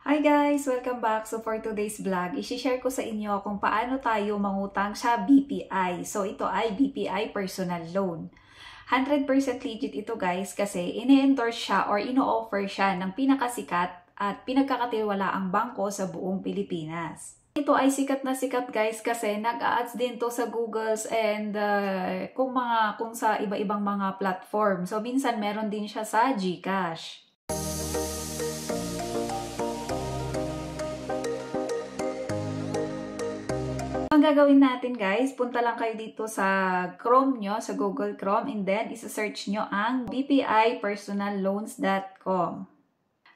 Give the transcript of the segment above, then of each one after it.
Hi guys! Welcome back. So for today's vlog, i-share ko sa inyo kung paano tayo mangutang sa BPI. So ito ay BPI Personal Loan. 100% legit ito guys kasi ini-endorse siya or ino-offer siya ng pinakasikat at pinagkakatiwalaang bangko sa buong Pilipinas. Ito ay sikat na sikat guys kasi nag-a-ads din to sa Googles and kung sa iba-ibang mga platform. So minsan meron din siya sa GCash. Ang gagawin natin guys, punta lang kayo dito sa Chrome nyo, sa Google Chrome, and then isa-search nyo ang bpipersonalloans.com.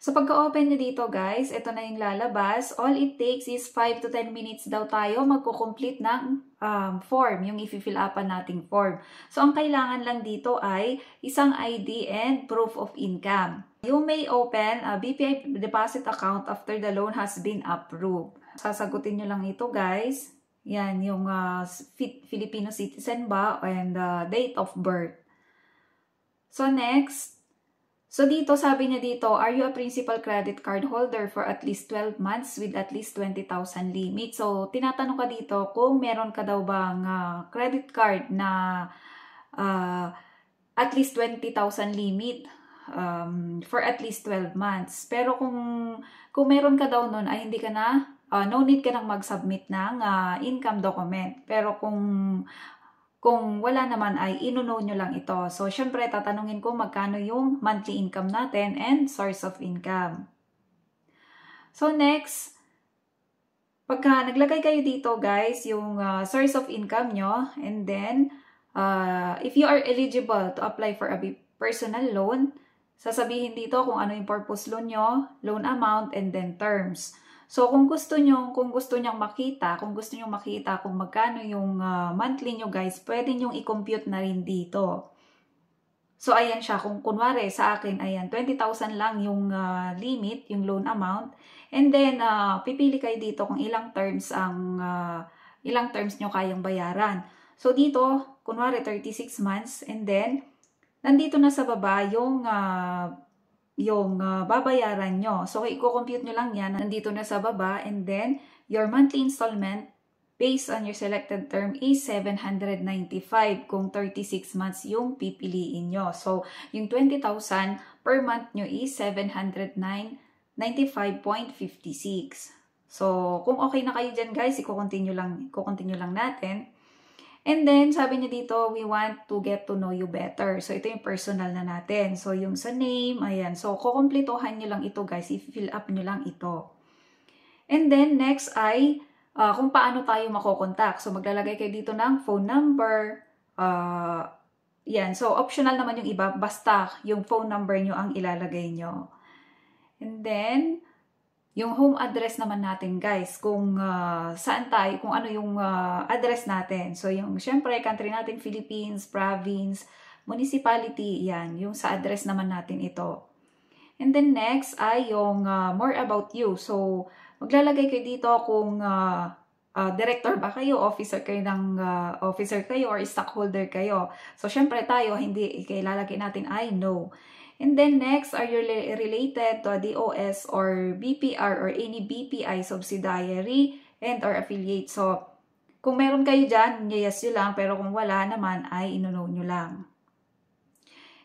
So pagka-open nyo dito guys, ito na yung lalabas. All it takes is 5 to 10 minutes daw tayo magko-complete ng form, yung i-fill upan nating form. So ang kailangan lang dito ay isang ID and proof of income. You may open a BPI deposit account after the loan has been approved. Sasagutin nyo lang ito guys. Yan, yung Filipino citizen ba and date of birth. So next, so dito sabi niya dito, are you a principal credit card holder for at least 12 months with at least 20,000 limit? So tinatanong ka dito kung meron ka daw bang credit card na at least 20,000 limit for at least 12 months. Pero kung meron ka daw nun ay hindi ka na no need ka nang mag-submit ng income document. Pero kung wala naman ay inuno nyo lang ito. So, syempre, tatanungin ko magkano yung monthly income natin and source of income. So, next, pagka naglagay kayo dito, guys, yung source of income nyo, and then, if you are eligible to apply for a personal loan, sasabihin dito kung ano yung purpose loan nyo, loan amount, and then terms. So, kung gusto nyo makita kung magkano yung monthly nyo guys, pwede nyo i-compute na rin dito. So, ayan siya. Kung kunwari sa akin, ayan, 20,000 lang yung limit, yung loan amount. And then, pipili kayo dito kung ilang terms nyo kayang bayaran. So, dito, kunwari 36 months. And then, nandito na sa baba yung babayaran nyo. So, i-compute nyo lang yan. Nandito na sa baba. And then, your monthly installment based on your selected term is 795 kung 36 months yung pipiliin nyo. So, yung 20,000 per month nyo is 795.56. So, kung okay na kayo dyan guys, i-continue lang natin. And then, sabi niya dito, we want to get to know you better. So, ito yung personal na natin. So, yung sa name, ayan. So, kukumplituhan nyo lang ito, guys. I-fill up nyo lang ito. And then, next ay kung paano tayo makokontak. So, maglalagay kayo dito ng phone number. Yan. So, optional naman yung iba. Basta yung phone number nyo ang ilalagay nyo. And then, yung home address naman natin guys, kung saan tayo, kung ano yung address natin. So yung syempre country natin, Philippines, province, municipality, yan, yung sa address naman natin ito. And then next ay yung more about you. So maglalagay kayo dito kung director ba kayo, officer kayo or stockholder kayo. So syempre tayo, hindi, ilalagay natin I no. And then next, are you related to a DOS or BPR or any BPI subsidiary and or affiliate? So, kung meron kayo dyan, yes nyo lang. Pero kung wala naman, ay inuno nyo lang.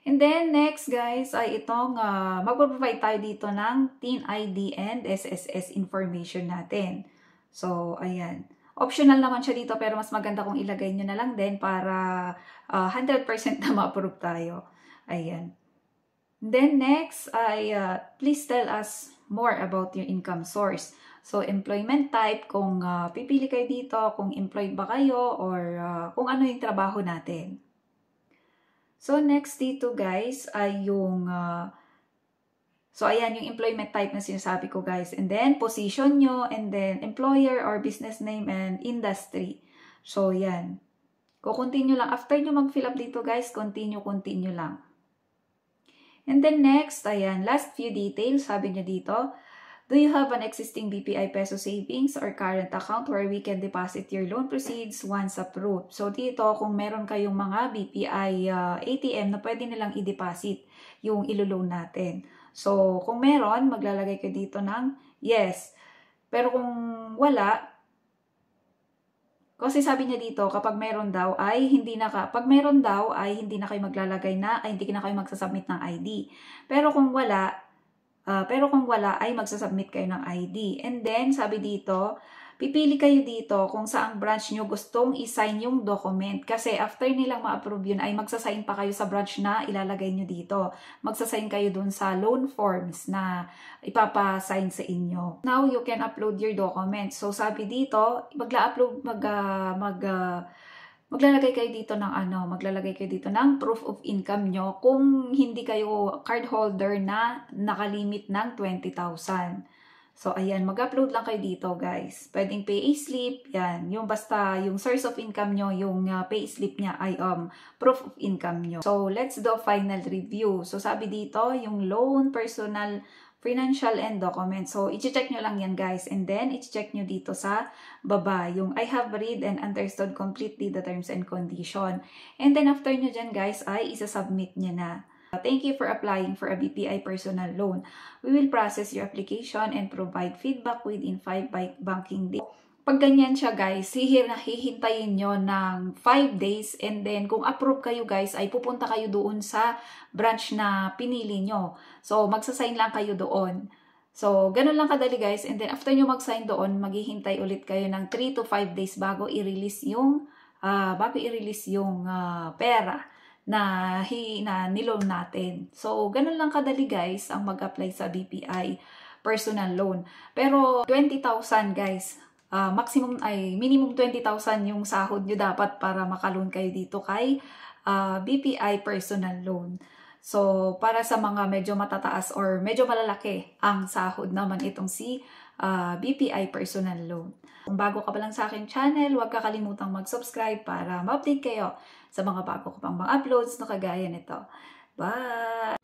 And then next guys, ay itong magpo-provide tayo dito ng TIN ID and SSS information natin. So, ayan. Optional naman siya dito pero mas maganda kung ilagay nyo na lang din para 100% na ma-approve tayo. Ayan. Then next ay please tell us more about your income source. So employment type, kung pipili kayo dito, kung employed ba kayo or kung ano yung trabaho natin. So next dito guys ay yung so ayan yung employment type na sinasabi ko guys. And then position nyo, and then employer or business name and industry. So yan. Continue lang. After nyo mag-fill up dito guys, continue lang. And then next, ayan, last few details, sabi niya dito, do you have an existing BPI peso savings or current account where we can deposit your loan proceeds once approved? So dito, kung meron kayong mga BPI ATM na pwede nilang i-deposit yung ilo-loan natin. So, kung meron, maglalagay kayo dito ng yes. Pero kung wala, kasi sabi niya dito, kapag meron daw ay hindi na pag meron daw ay hindi na kayo maglalagay ay hindi na kayo magsasubmit ng ID. Pero kung wala ay magsasubmit kayo ng ID. And then, sabi dito, pipili kayo dito kung saang branch nyo gustong i-sign yung document. Kasi after nilang ma-approve yun, ay magsasign pa kayo sa branch na ilalagay nyo dito. Magsasign kayo dun sa loan forms na ipapasign sa inyo. Now, you can upload your documents. So, sabi dito, maglalagay kayo dito ng proof of income nyo kung hindi kayo card holder na nakalimit ng 20,000. So, ayan, mag-upload lang kayo dito, guys. Pwedeng payslip, yan. Yung basta, yung source of income nyo, yung payslip niya ay proof of income nyo. So, let's do a final review. So, sabi dito, yung loan, personal, financial, and documents. So, i-check nyo lang yan, guys. And then, i-check nyo dito sa baba, yung I have read and understood completely the terms and condition. And then, after nyo dyan, guys, ay isa-submit nyo na. Thank you for applying for a BPI personal loan. We will process your application and provide feedback within 5 banking days. Pag ganyan siya, guys, hihintayin nyo ng 5 days, and then kung approve kayo, guys, ay pupunta kayo doon sa branch na pinili nyo. So, magsasign lang kayo doon. So, ganun lang kadali, guys. And then, after nyo mag-sign doon, maghihintay ulit kayo ng 3 to 5 days bago i-release yung pera na niloan natin. So, ganun lang kadali, guys, ang mag-apply sa BPI personal loan. Pero 20,000, guys, minimum 20,000 yung sahod nyo dapat para makaloan kayo dito kay BPI personal loan. So, para sa mga medyo matataas or medyo malalaki ang sahod naman itong si BPI personal loan. Kung bago ka pa lang sa aking channel, huwag kakalimutang mag-subscribe para ma-update kayo sa mga bago ko pang mga uploads na kagaya nito. Bye!